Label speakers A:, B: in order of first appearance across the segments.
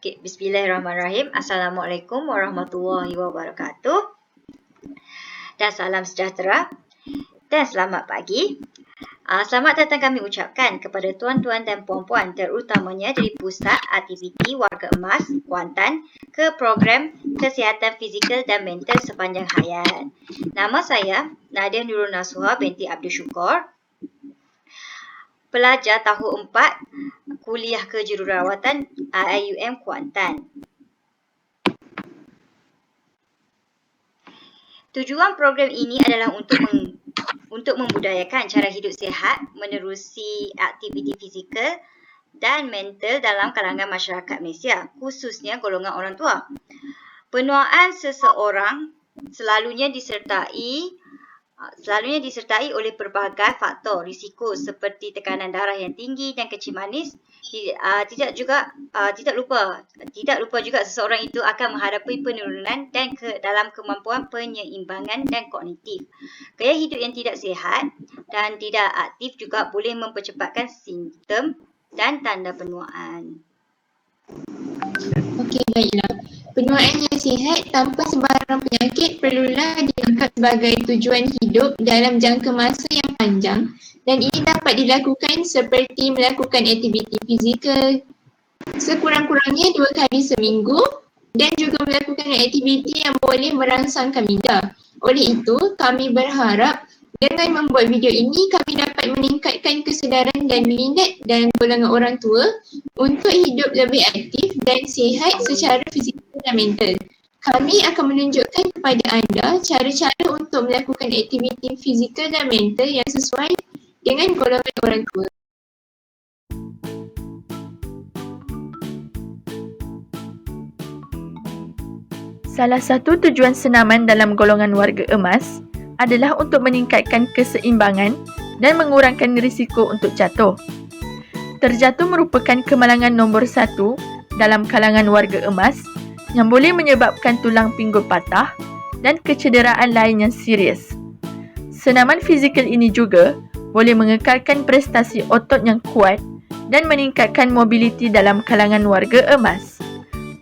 A: Okay, Bismillahirrahmanirrahim. Assalamualaikum warahmatullahi wabarakatuh. Dan salam sejahtera. Dan selamat pagi. Selamat datang kami ucapkan kepada tuan-tuan dan puan-puan, terutamanya dari Pusat Aktiviti Warga Emas, Kuantan, ke program Kesihatan Fizikal dan Mental Sepanjang Hayat. Nama saya Nadia Nurul Nasuha binti Abdul Syukur, pelajar tahun 4 kuliah kejururawatan IUM Kuantan. Tujuan program ini adalah untuk membudayakan cara hidup sihat menerusi aktiviti fizikal dan mental dalam kalangan masyarakat Malaysia, khususnya golongan orang tua. Penuaan seseorang selalunya disertai oleh pelbagai faktor risiko seperti tekanan darah yang tinggi dan kecil manis. Tidak lupa juga seseorang itu akan menghadapi penurunan dalam kemampuan penyeimbangan dan kognitif. Gaya hidup yang tidak sihat dan tidak aktif juga boleh mempercepatkan simptom dan tanda penuaan.
B: Okey, baiklah. Penuaan yang sihat tanpa sebarang penyakit perlulah dianggap sebagai tujuan hidup dalam jangka masa yang panjang, dan ini dapat dilakukan seperti melakukan aktiviti fizikal sekurang-kurangnya 2 kali seminggu dan juga melakukan aktiviti yang boleh merangsangkan minda. Oleh itu, kami berharap dengan membuat video ini, kami dapat meningkatkan kesedaran dan minat dalam golongan orang tua untuk hidup lebih aktif dan sihat secara fizikal dan mental. Kami akan menunjukkan kepada anda cara-cara untuk melakukan aktiviti fizikal dan mental yang sesuai dengan golongan orang tua.
C: Salah satu tujuan senaman dalam golongan warga emas adalah untuk meningkatkan keseimbangan dan mengurangkan risiko untuk jatuh. Terjatuh merupakan kemalangan nombor 1 dalam kalangan warga emas yang boleh menyebabkan tulang pinggul patah dan kecederaan lain yang serius. Senaman fizikal ini juga boleh mengekalkan prestasi otot yang kuat dan meningkatkan mobiliti dalam kalangan warga emas.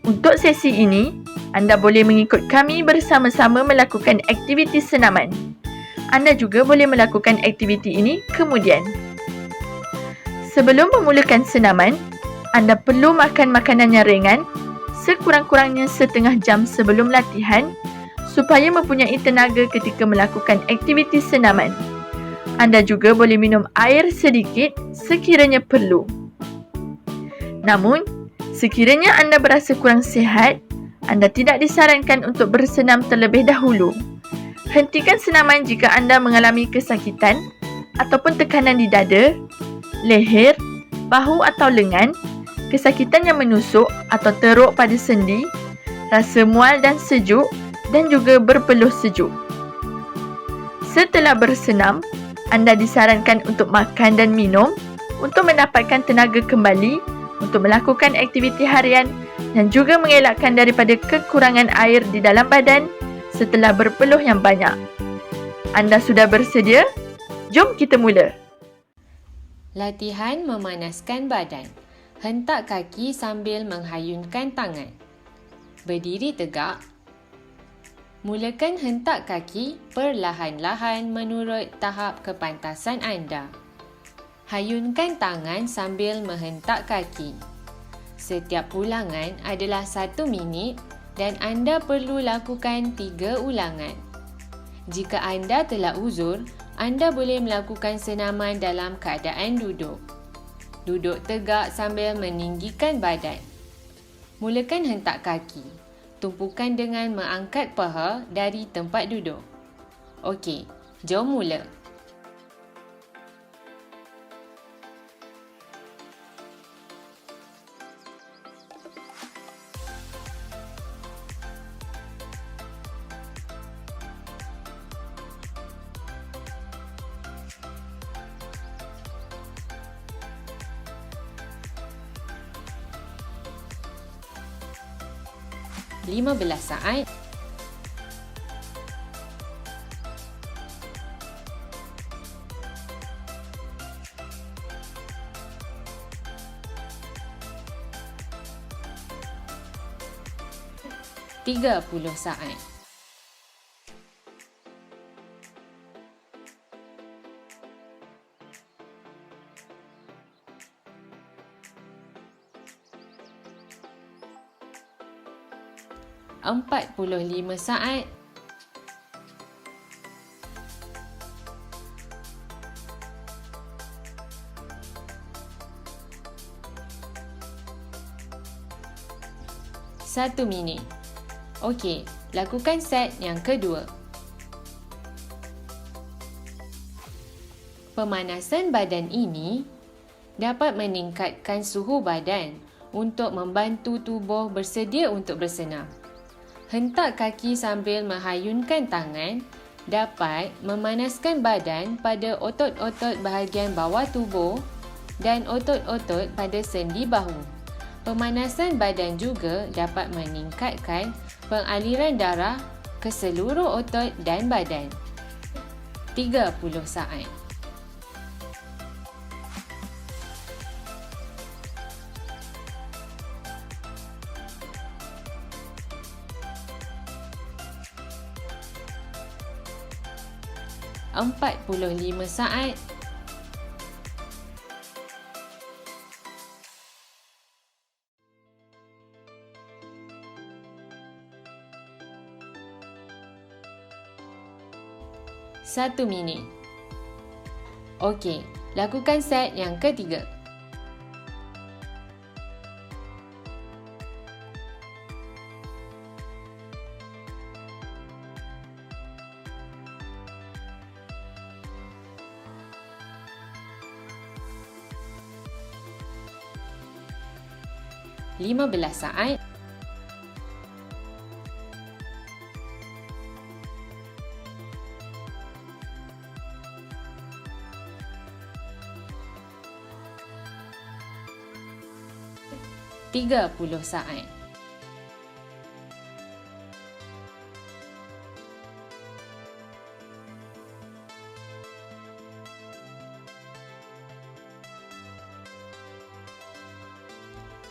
C: Untuk sesi ini, anda boleh mengikut kami bersama-sama melakukan aktiviti senaman. Anda juga boleh melakukan aktiviti ini kemudian. Sebelum memulakan senaman, anda perlu makan makanan yang ringan sekurang-kurangnya setengah jam sebelum latihan supaya mempunyai tenaga ketika melakukan aktiviti senaman. Anda juga boleh minum air sedikit sekiranya perlu. Namun, sekiranya anda berasa kurang sihat, anda tidak disarankan untuk bersenam terlebih dahulu. Hentikan senaman jika anda mengalami kesakitan ataupun tekanan di dada, leher, bahu atau lengan, kesakitan yang menusuk atau teruk pada sendi, rasa mual dan sejuk dan juga berpeluh sejuk. Setelah bersenam, anda disarankan untuk makan dan minum untuk mendapatkan tenaga kembali untuk melakukan aktiviti harian dan juga mengelakkan daripada kekurangan air di dalam badan setelah berpeluh yang banyak. Anda sudah bersedia? Jom kita mula.
D: Latihan memanaskan badan. Hentak kaki sambil menghayunkan tangan. Berdiri tegak. Mulakan hentak kaki perlahan-lahan menurut tahap kepantasan anda. Hayunkan tangan sambil menghentak kaki. Setiap ulangan adalah 1 minit dan anda perlu lakukan 3 ulangan. Jika anda telah uzur, anda boleh melakukan senaman dalam keadaan duduk. Duduk tegak sambil meninggikan badan. Mulakan hentak kaki. Tumpukan dengan mengangkat paha dari tempat duduk. Okey, jom mula. Lima belas saat. 30 saat. Empat puluh lima saat. Satu minit. Okey, lakukan set yang kedua. Pemanasan badan ini dapat meningkatkan suhu badan untuk membantu tubuh bersedia untuk bersenam. Hentak kaki sambil menghayunkan tangan dapat memanaskan badan pada otot-otot bahagian bawah tubuh dan otot-otot pada sendi bahu. Pemanasan badan juga dapat meningkatkan pengaliran darah ke seluruh otot dan badan. 30 saat. Empat puluh lima saat. Satu minit. Okey, lakukan set yang ketiga. Lima belas saat. Tiga puluh saat.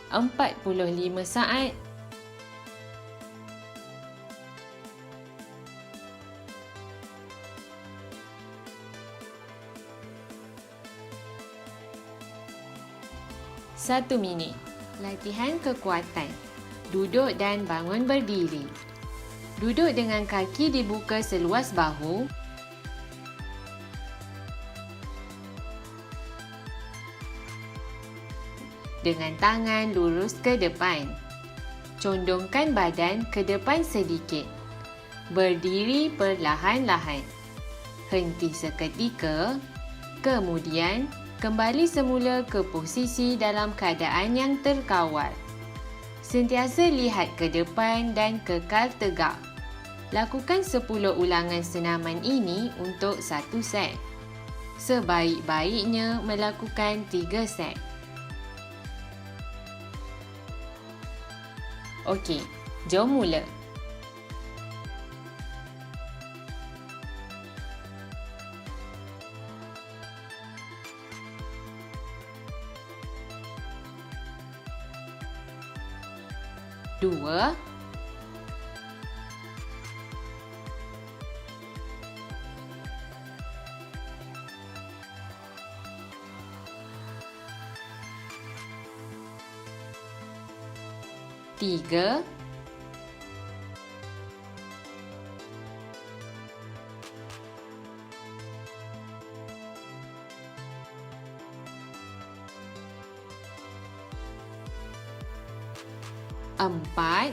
D: Empat puluh lima saat. Satu minit. Latihan kekuatan. Duduk dan bangun berdiri. Duduk dengan kaki dibuka seluas bahu. Dengan tangan lurus ke depan. Condongkan badan ke depan sedikit. Berdiri perlahan-lahan. Henti seketika. Kemudian, kembali semula ke posisi dalam keadaan yang terkawal. Sentiasa lihat ke depan dan kekal tegak. Lakukan 10 ulangan senaman ini untuk satu set. Sebaik-baiknya melakukan 3 set. Okey, jom mula. Dua. Tiga. Empat.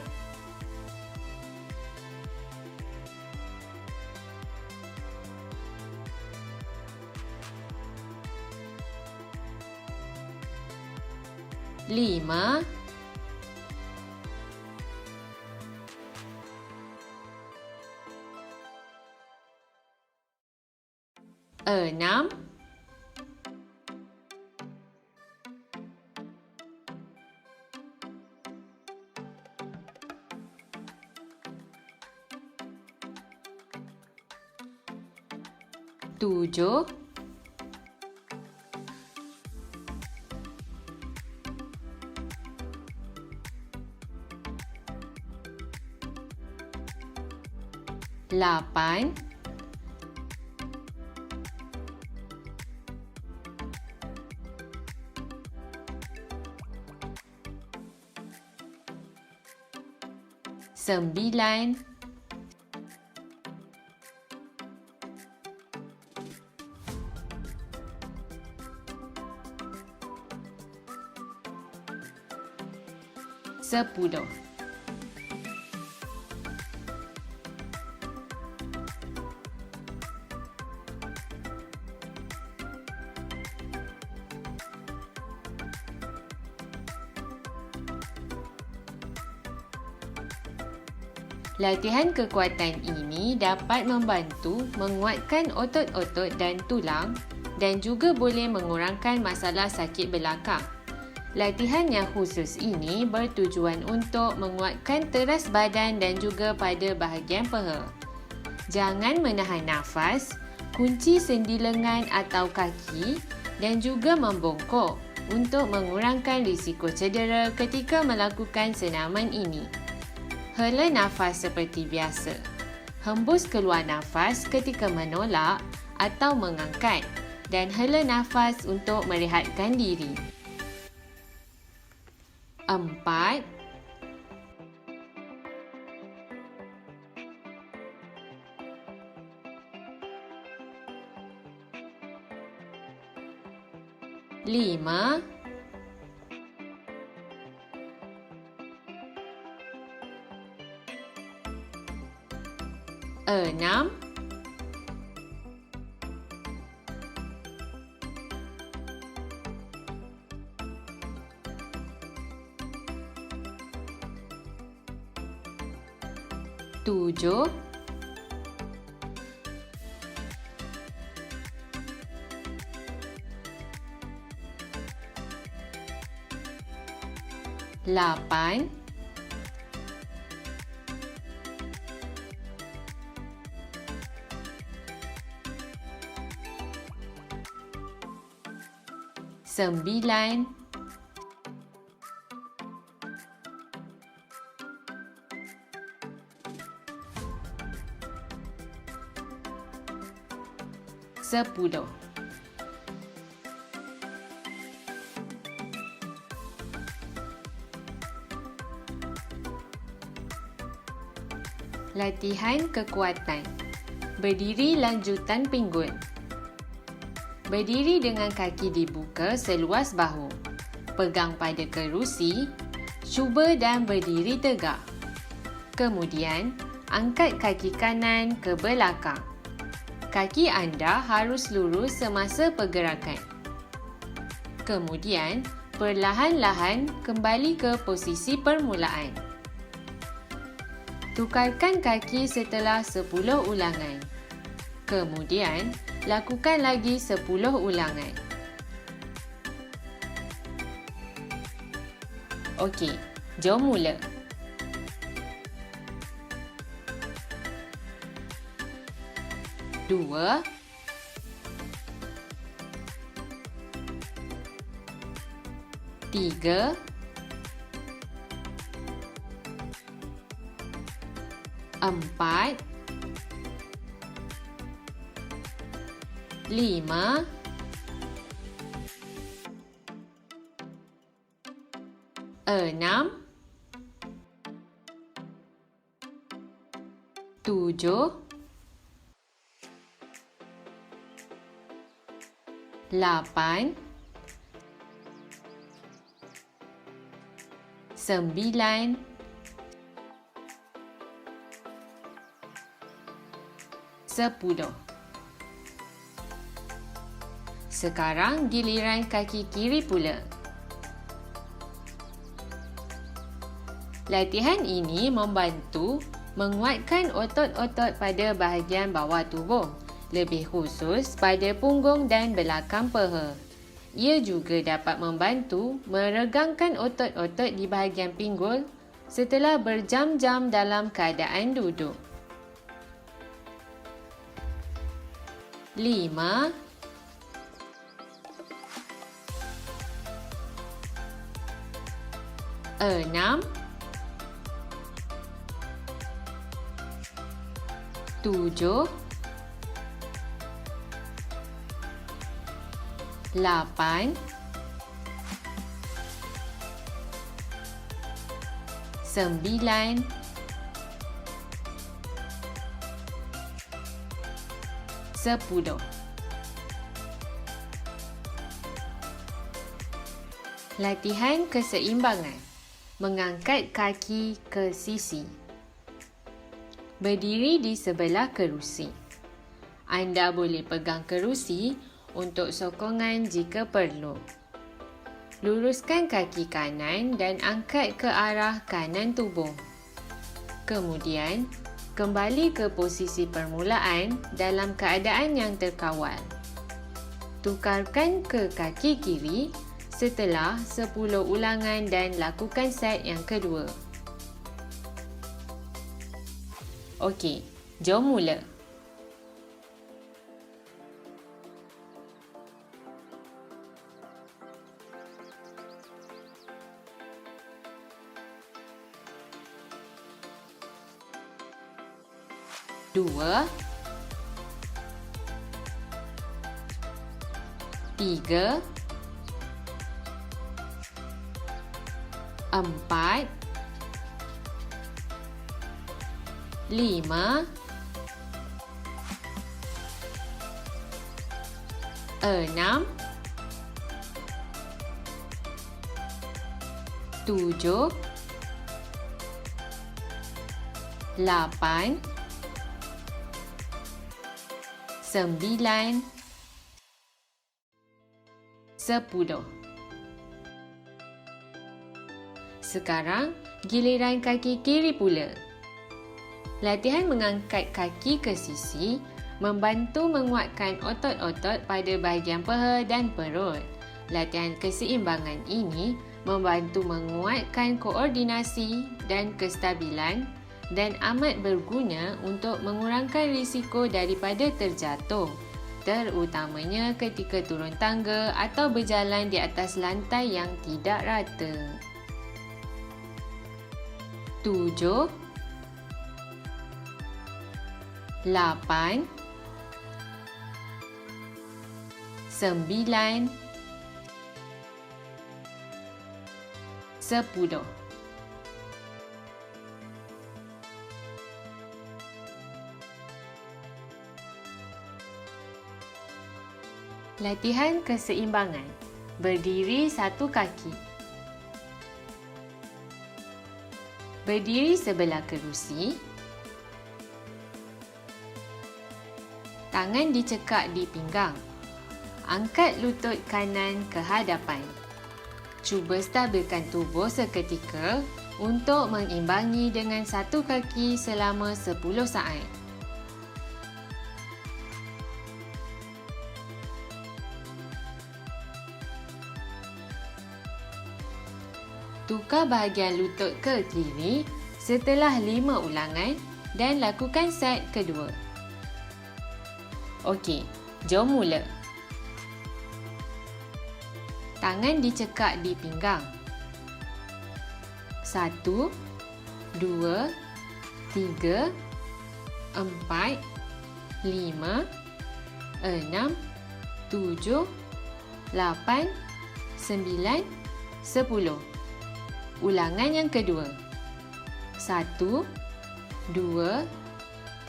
D: Lima. Enam. Tujuh. 8, 9, 10. Latihan kekuatan ini dapat membantu menguatkan otot-otot dan tulang dan juga boleh mengurangkan masalah sakit belakang. Latihan yang khusus ini bertujuan untuk menguatkan teras badan dan juga pada bahagian peha. Jangan menahan nafas, kunci sendi lengan atau kaki dan juga membongkok untuk mengurangkan risiko cedera ketika melakukan senaman ini. Hela nafas seperti biasa. Hembus keluar nafas ketika menolak atau mengangkat dan hela nafas untuk merehatkan diri. 4, 5, 6, 7, 8, 9, 10. Latihan kekuatan. Berdiri lanjutan pinggul. Berdiri dengan kaki dibuka seluas bahu. Pegang pada kerusi, cuba dan berdiri tegak. Kemudian, angkat kaki kanan ke belakang. Kaki anda harus lurus semasa pergerakan. Kemudian, perlahan-lahan kembali ke posisi permulaan. Tukarkan kaki setelah 10 ulangan. Kemudian, lakukan lagi 10 ulangan. Okey, jom mula. Dua, tiga, 4, 5, 6, 7, 8, 9, 10. Sekarang giliran kaki kiri pula. Latihan ini membantu menguatkan otot-otot pada bahagian bawah tubuh, lebih khusus pada punggung dan belakang peha. Ia juga dapat membantu meregangkan otot-otot di bahagian pinggul setelah berjam-jam dalam keadaan duduk. 5, 6, 7, 7, 8, 9, 10. Latihan keseimbangan. Mengangkat kaki ke sisi. Berdiri di sebelah kerusi. Anda boleh pegang kerusi untuk sokongan jika perlu. Luruskan kaki kanan dan angkat ke arah kanan tubuh. Kemudian, kembali ke posisi permulaan dalam keadaan yang terkawal. Tukarkan ke kaki kiri setelah 10 ulangan dan lakukan set yang kedua. Okey, jom mula. Dua, 3, 4, 5, 6, 7, 8, 9, 10. Sekarang, giliran kaki kiri pula. Latihan mengangkat kaki ke sisi membantu menguatkan otot-otot pada bahagian peha dan perut. Latihan keseimbangan ini membantu menguatkan koordinasi dan kestabilan dan amat berguna untuk mengurangkan risiko daripada terjatuh, terutamanya ketika turun tangga atau berjalan di atas lantai yang tidak rata. 7, 8, 9, 10. Latihan keseimbangan. Berdiri satu kaki. Berdiri sebelah kerusi. Tangan dicekak di pinggang. Angkat lutut kanan ke hadapan. Cuba stabilkan tubuh seketika untuk mengimbangi dengan satu kaki selama 10 saat. Tukar bahagian lutut ke kiri setelah 5 ulangan dan lakukan set kedua. Okey, jom mula. Tangan dicekak di pinggang. 1, 2, 3, 4, 5, 6, 7, 8, 9, 10. Ulangan yang kedua. 1, 2,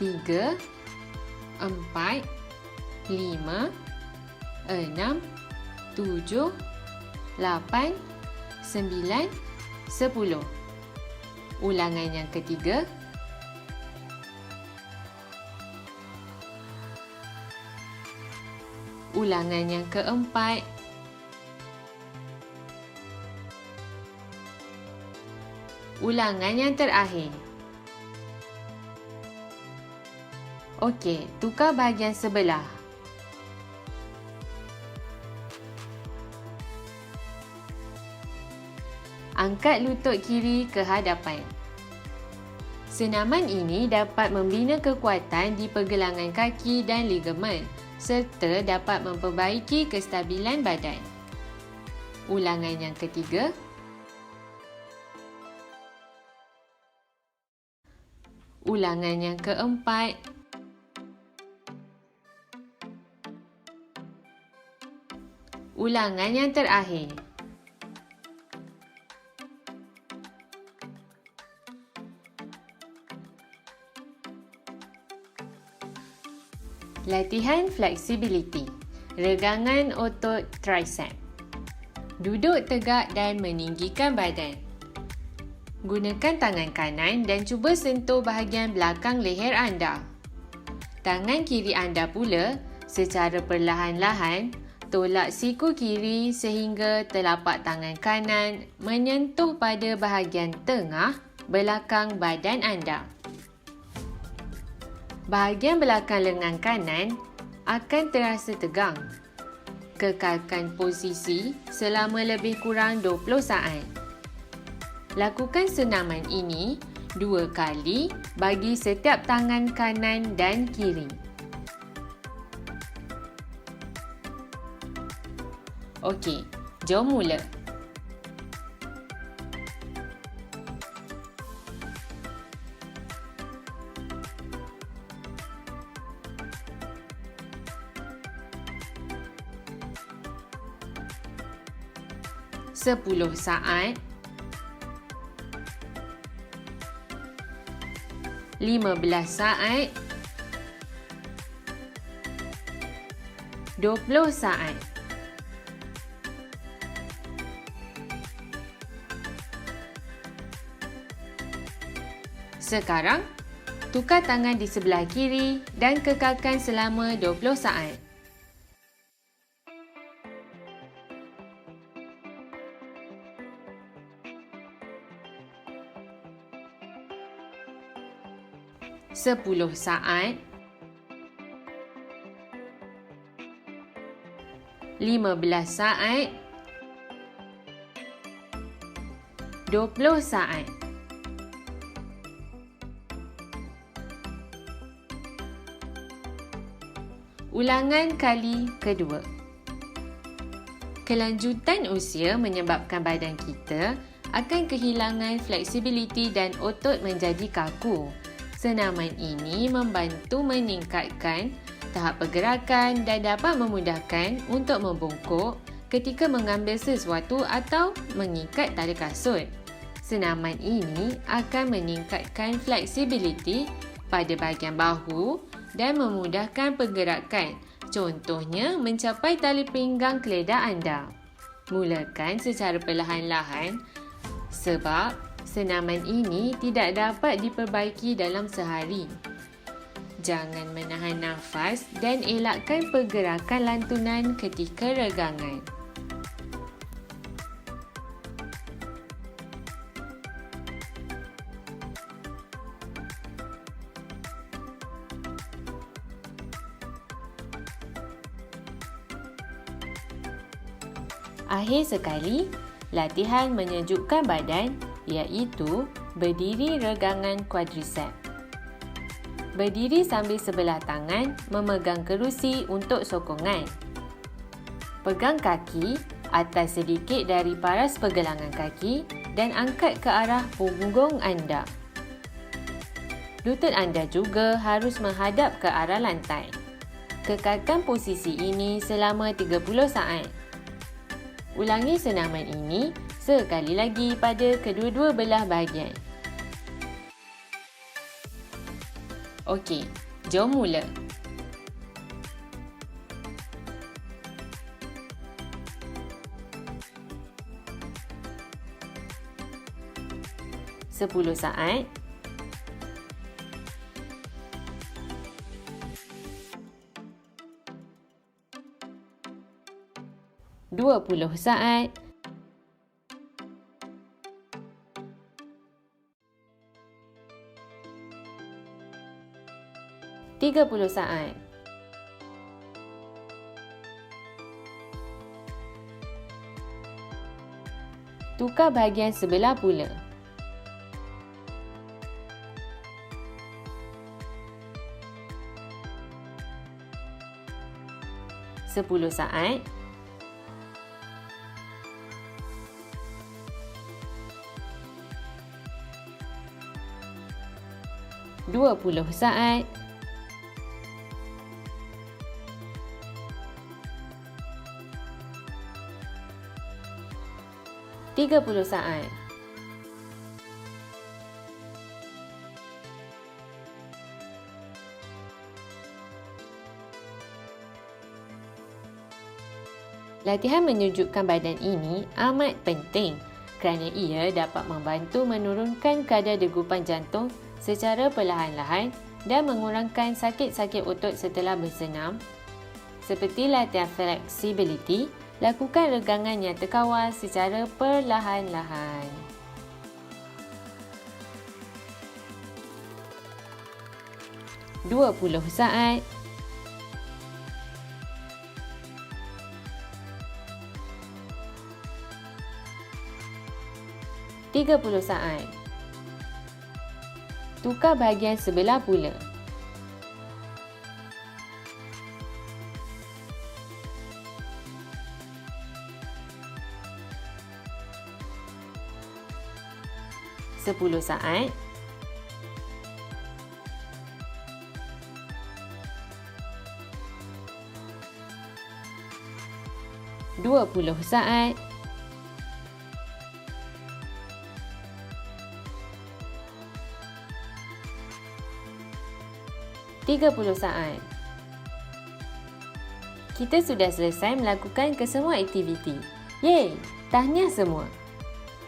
D: 3, 4, 5, 6, 7, 8, 9, 10. Ulangan yang ketiga. Ulangan yang keempat. Ulangan yang terakhir. Okey, tukar bahagian sebelah. Angkat lutut kiri ke hadapan. Senaman ini dapat membina kekuatan di pergelangan kaki dan ligamen serta dapat memperbaiki kestabilan badan. Ulangan yang ketiga. Ulangan yang keempat. Ulangan yang terakhir. Latihan flexibility. Regangan otot tricep. Duduk tegak dan meninggikan badan. Gunakan tangan kanan dan cuba sentuh bahagian belakang leher anda. Tangan kiri anda pula secara perlahan-lahan tolak siku kiri sehingga telapak tangan kanan menyentuh pada bahagian tengah belakang badan anda. Bahagian belakang lengan kanan akan terasa tegang. Kekalkan posisi selama lebih kurang 20 saat. Lakukan senaman ini 2 kali bagi setiap tangan kanan dan kiri. Okey, jom mula. Sepuluh saat, 15 saat, 20 saat. Sekarang, tukar tangan di sebelah kiri dan kekalkan selama 20 saat. Sepuluh saat, 15 saat, 20 saat. Ulangan kali kedua. Kelanjutan usia menyebabkan badan kita akan kehilangan fleksibiliti dan otot menjadi kaku. Senaman ini membantu meningkatkan tahap pergerakan dan dapat memudahkan untuk membungkuk ketika mengambil sesuatu atau mengikat tali kasut. Senaman ini akan meningkatkan fleksibiliti pada bahagian bahu dan memudahkan pergerakan. Contohnya, mencapai tali pinggang keledar anda. Mulakan secara perlahan-lahan sebab senaman ini tidak dapat diperbaiki dalam sehari. Jangan menahan nafas dan elakkan pergerakan lantunan ketika regangan. Akhir sekali, latihan menyejukkan badan iaitu berdiri regangan quadricep. Berdiri sambil sebelah tangan memegang kerusi untuk sokongan. Pegang kaki atas sedikit dari paras pergelangan kaki dan angkat ke arah punggung anda. Lutut anda juga harus menghadap ke arah lantai. Kekalkan posisi ini selama 30 saat. Ulangi senaman ini sekali lagi pada kedua-dua belah bahagian. Okey, jom mula. Sepuluh saat. 20 saat. 30 saat. Tukar bahagian sebelah pula. Sepuluh saat. 20 saat. 30 30 saat. Latihan menyujukkan badan ini amat penting kerana ia dapat membantu menurunkan kadar degupan jantung secara perlahan-lahan dan mengurangkan sakit-sakit otot setelah bersenam. Seperti latihan flexibility, lakukan regangan yang terkawal secara perlahan-lahan. (20 saat). (30 saat). Tukar bahagian sebelah pula. (10 saat). (20 saat). 30 saat. Kita sudah selesai melakukan kesemua aktiviti. Yeay! Tahniah semua!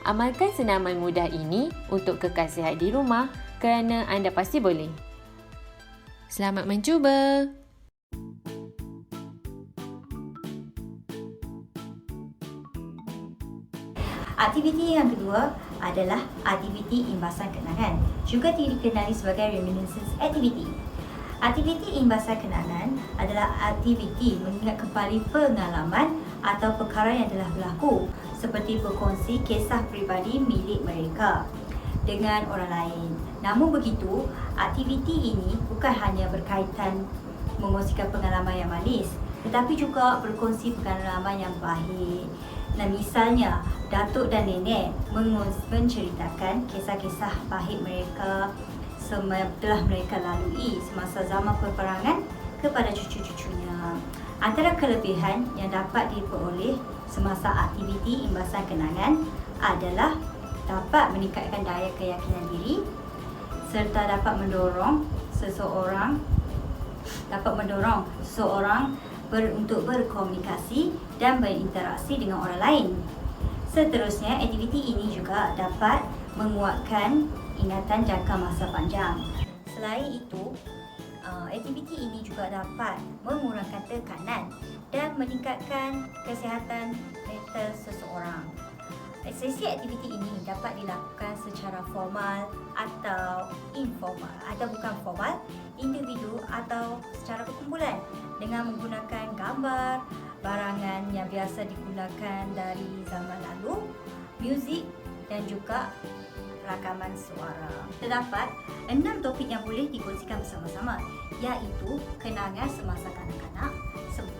D: Amalkan senaman mudah ini untuk kekal sihat di rumah kerana anda pasti boleh. Selamat mencuba!
A: Aktiviti yang kedua adalah aktiviti imbasan kenangan, juga dikenali sebagai reminiscence activity. Aktiviti imbasan kenangan adalah aktiviti mengingat kembali pengalaman atau perkara yang telah berlaku, seperti berkongsi kisah peribadi milik mereka dengan orang lain. Namun begitu, aktiviti ini bukan hanya berkaitan mengkongsikan pengalaman yang manis, tetapi juga berkongsi pengalaman yang baik. Nah, misalnya, datuk dan nenek menceritakan kisah-kisah pahit mereka telah mereka lalui semasa zaman peperangan kepada cucu-cucunya. Antara kelebihan yang dapat diperoleh semasa aktiviti imbasan kenangan adalah dapat meningkatkan daya keyakinan diri serta dapat mendorong seseorang untuk berkomunikasi dan berinteraksi dengan orang lain. Seterusnya, aktiviti ini juga dapat menguatkan ingatan jangka masa panjang. Selain itu, aktiviti ini juga dapat mengurangkan tekanan dan meningkatkan kesihatan mental seseorang. Sesi aktiviti ini dapat dilakukan secara formal atau informal, atau bukan formal, individu atau secara perkumpulan dengan menggunakan gambar, barangan yang biasa digunakan dari zaman lalu, muzik dan juga rakaman suara. Terdapat 6 topik yang boleh dikongsikan bersama-sama, iaitu kenangan semasa kanak-kanak,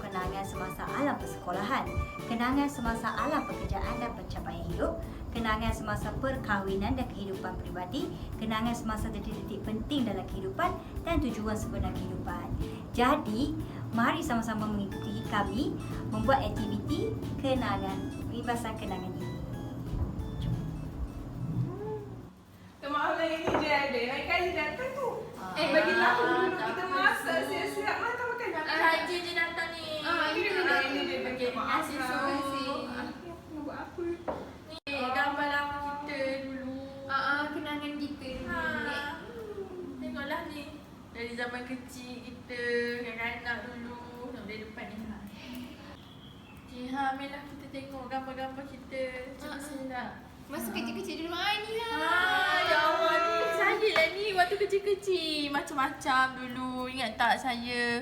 A: kenangan semasa alam persekolahan, kenangan semasa alam pekerjaan dan pencapaian hidup, kenangan semasa perkahwinan dan kehidupan peribadi, kenangan semasa detik-detik penting dalam kehidupan dan tujuan sebenar kehidupan. Jadi, mari sama-sama mengikuti kami membuat aktiviti imbasan kenangan ini.
E: Maaf lagi ni dia ada. Lain kali datang tu. Bagilah aku dulu kita masak siap-siap. Mana makan?
B: Raja je datang ni.
E: Ini dia bagi maaf.
B: Nak
E: buat apa?
B: Ni gambar lama kita dulu. Kenangan kita dulu. Tengoklah ni. Dari zaman kecil kita, kanak-kanak dulu. Sampai depan ni. Ambillah kita tengok gambar-gambar kita. Cuba silap. Masa kecil-kecil dulu ni lah. Ya Allah, ni saya lah ni waktu kecil-kecil. Macam-macam dulu. Ingat tak saya?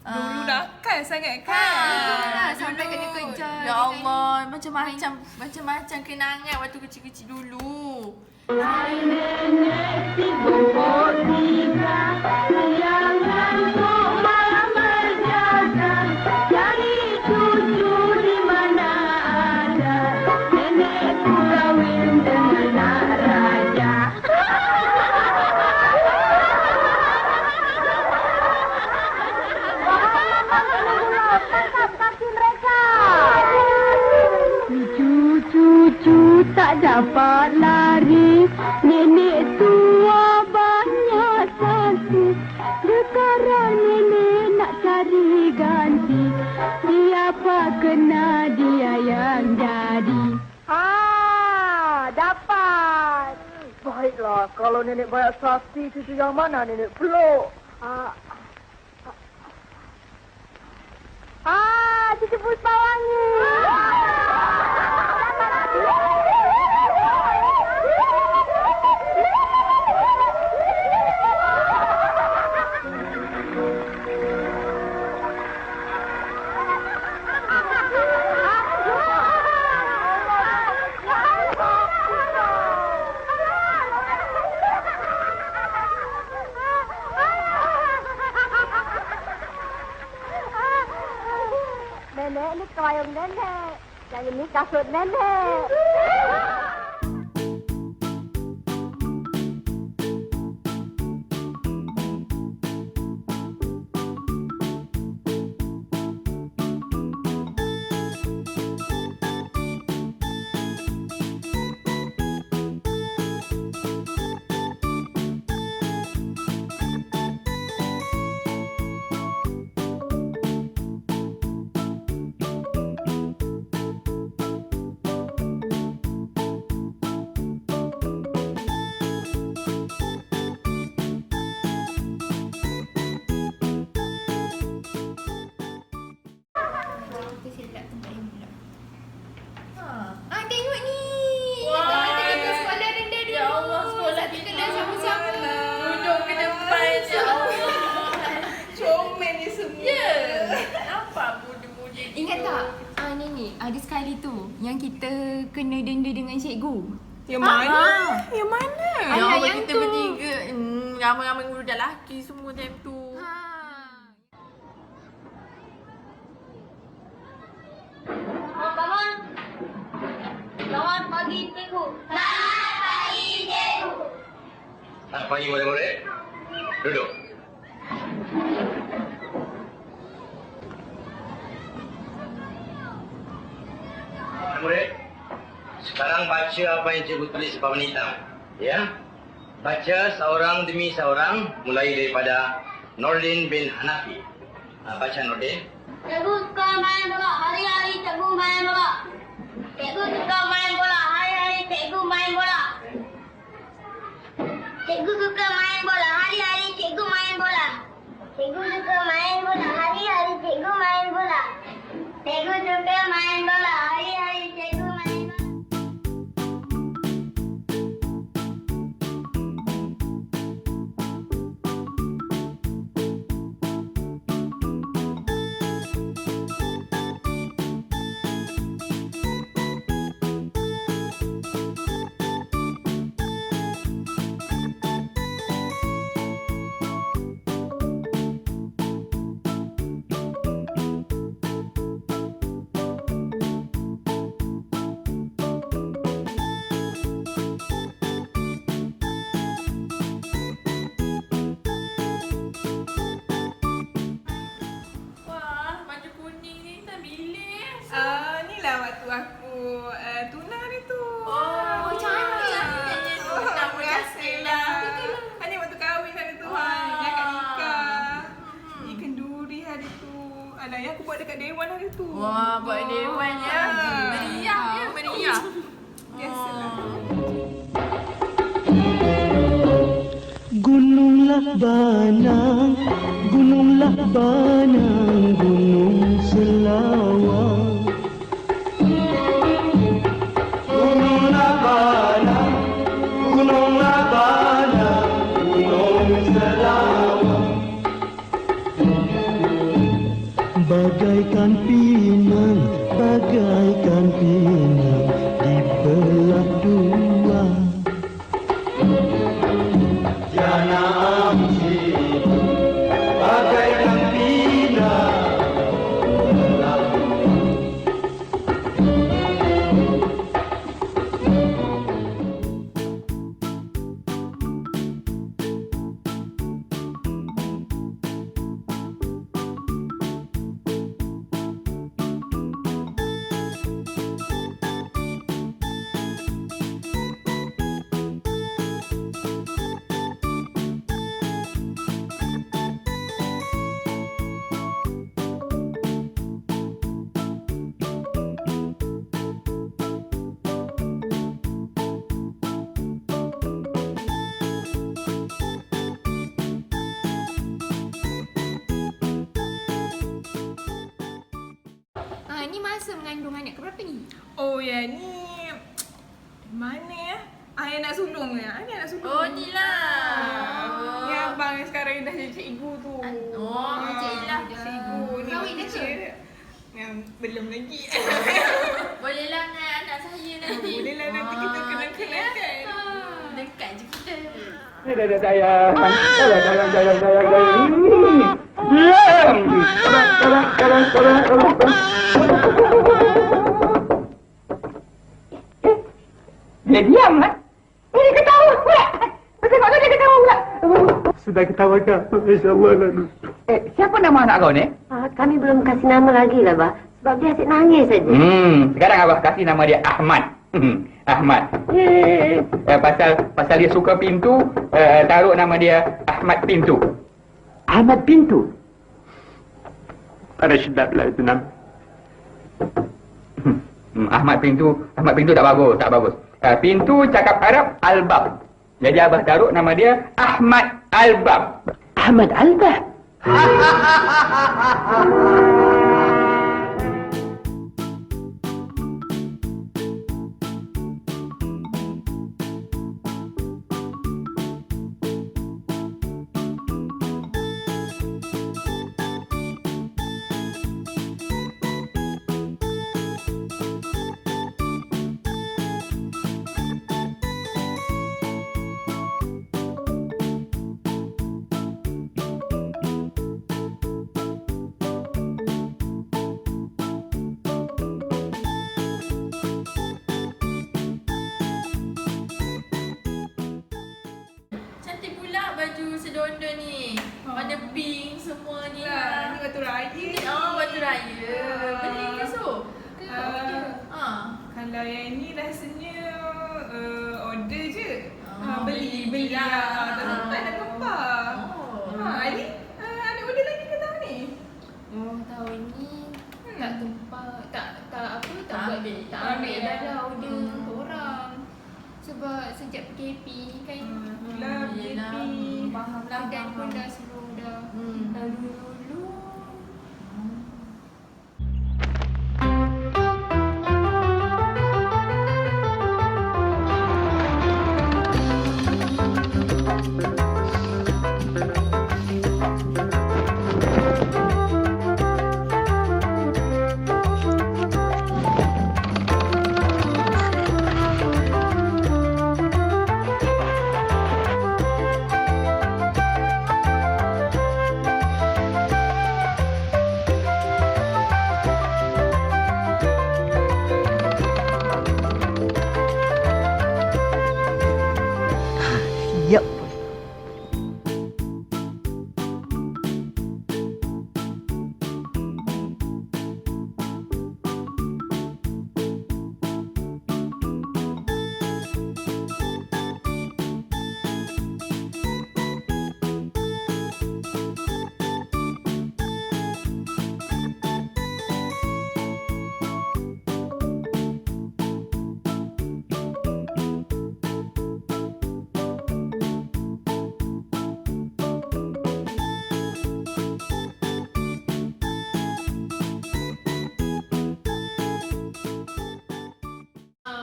E: Dulu nakal sangat kan?
B: Sampai kena kejar. Ya Allah, macam-macam kenangan waktu kecil-kecil dulu.
F: Cucu Kalau nenek banyak sakti, cucu yang mana nenek peluk? Cucu Puspawangi. Nenek, ini kewayang nenek. Yang ini kasut nenek.
B: Tengok ni.
E: Wah,
B: Kita ke sekolah rendah dulu.
E: Ya Allah, sekolah
B: kita dah sama-sama.
E: Duduk ke depan, ya Allah. Comel ni semua.
B: Ya.
E: Apa budi-budi tu?
B: Ingat tak? Ni. Ada sekali tu yang kita kena denda dengan cikgu.
E: Yang mana? Yang mana?
B: Alah,
G: Allah,
B: yang
G: kita
B: tu.
G: bertiga ramai-ramai budak lelaki semua time tu.
H: Bangun. Selamat pagi, cikgu. Selamat pagi, cikgu.
I: Selamat pagi murid-murid. Duduk. Murid, sekarang baca apa yang cikgu tulis di papan hitam. Ya? Baca seorang demi seorang mulai daripada Nordin bin Hanafi. Baca Nordin.
H: Cikgu suka main bola. Hari-hari cikgu main bola. Cikgu suka main bola. Hari-hari cikgu main bola. Cikgu suka main bola. Hari-hari cikgu main bola. Cikgu suka main bola. Hari-hari cikgu main bola. Cikgu suka main bola. Hari-hari cikgu main bola.
G: Wah, baju kuning ni tak bilis.
E: Ni lah waktu aku tunang hari tu.
G: Oh, cantik.
E: Terima kasih lah. Ni waktu kahwin hari tu. Ni akad nikah. Ikan duri hari tu. Alah, yang aku buat dekat Dewan hari tu.
G: Wah, buat dewan ya. Meriah ya, meriah.
E: Biasalah.
J: Gununglah banang, gununglah banang, gunung selawang. Gununglah banang, gununglah banang, gunung selawang. Bagaikan pinang, bagaikan pinang dibelah dua. Jana amsi bagaikan pinang belah dua.
B: masa mengandung anak keberapa ni?
E: Oh ya ni mana ya? Ayah nak sulung ya? Ayah nak sulung.
G: Oh ni lah.
E: Ni abang yang sekarang dah jadi cikgu tu.
G: Cikgu.
E: Cikgu ni.
B: Kahwin dah ke?
E: Yang belum lagi.
G: Bolehlah dengan anak saya nanti.
E: Bolehlah nanti kita kenal-kenalkan.
G: Dekat je kita.
J: Sayang. Dia diam lah. Dia ketawa pula. Tengok dia ketawa pula. Sudah ketawa ke? InsyaAllah lalu. Siapa nama anak kau ni?
F: Kami belum kasih nama lagi lah, Bah. Sebab dia asyik nangis saja.
J: Sekarang Abah kasih nama dia Ahmad. Ahmad. Pasal dia suka pintu, taruh nama dia Ahmad Pintu. Ahmad Pintu? Ada sedaplah itu nama. Ahmad Pintu tak bagus. Pintu cakap Arab Al-Bab. Jadi Abah taruh nama dia Ahmad Al-Bab. Ahmad Al-Bab?
G: Cantik pula baju sedondon ni. Warna pink semua ni.
E: Lah, ni batu raya.
G: Baju raya. Beli ke so?
E: Kalau yang ni rasanya order je. Beli
G: lah.
E: Tak sempat nak kempar. Ali, ada order lagi ke tahun ni?
B: Tahun ni tak tempat, tak buat
G: ambil.
B: tak ambil dah lah order untuk orang. Sebab sejak PKP kan
E: Yelah,
G: Yelah.
E: PKP.
G: Faham lah.
B: badan pun dah slow dah. Dulu-dulu
J: Siap.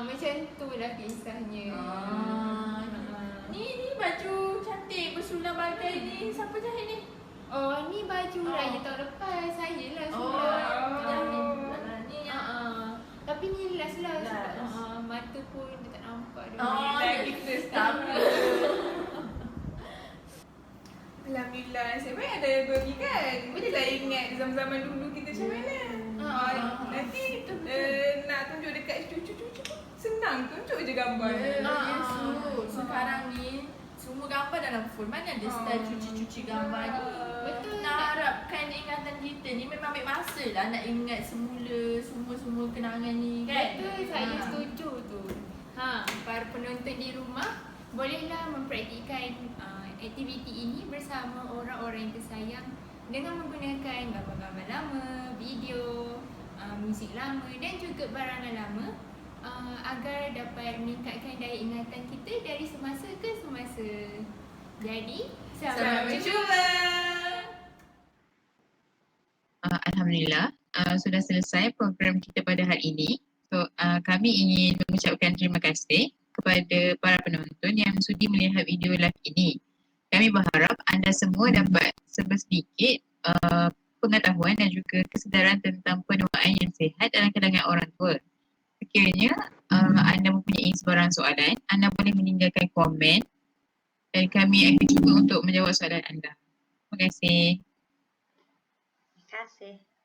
B: macam tu lah kisahnya.
G: Ni baju cantik bersulam bagai ni. Siapa jahit ni?
B: Oh, ni baju raya tahun lepas. Saya lah
G: Oh,
B: sulam.
G: ni yang
B: Tapi ni last.
G: Last.
B: Mata pun dia tak nampak dia.
E: Lagi first time. Alhamdulillah, nasib baik ada bagi kan. Bolehlah ingat zaman-zaman dulu kita macam mana. Nanti nak tunjuk dekat cucu-cucu senang, tunjuk je gambar.
G: Sekarang ni semua gambar dalam phone. Mana ada style cuci-cuci gambar ni?
B: Betul.
G: Nak harapkan ingatan kita ni memang ambil masa lah nak ingat semula semua kenangan ni kan?
B: Betul, saya setuju tu. Para penonton di rumah bolehlah mempraktikkan aktiviti ini bersama orang-orang yang tersayang dengan menggunakan gambar-gambar lama, video, muzik lama dan juga barangan lama agar dapat meningkatkan daya ingatan kita dari semasa ke semasa. Jadi, selamat
E: Selamat berjumpa.
K: Alhamdulillah, sudah selesai program kita pada hari ini. So kami ingin mengucapkan terima kasih kepada para penonton yang sudi melihat video live ini. Kami berharap anda semua dapat sedikit pengetahuan dan juga kesedaran tentang penuaan yang sihat dalam kalangan orang tua. Sekiranya anda mempunyai sebarang soalan, anda boleh meninggalkan komen dan kami akan cuba untuk menjawab soalan anda. Terima kasih.
A: Terima kasih.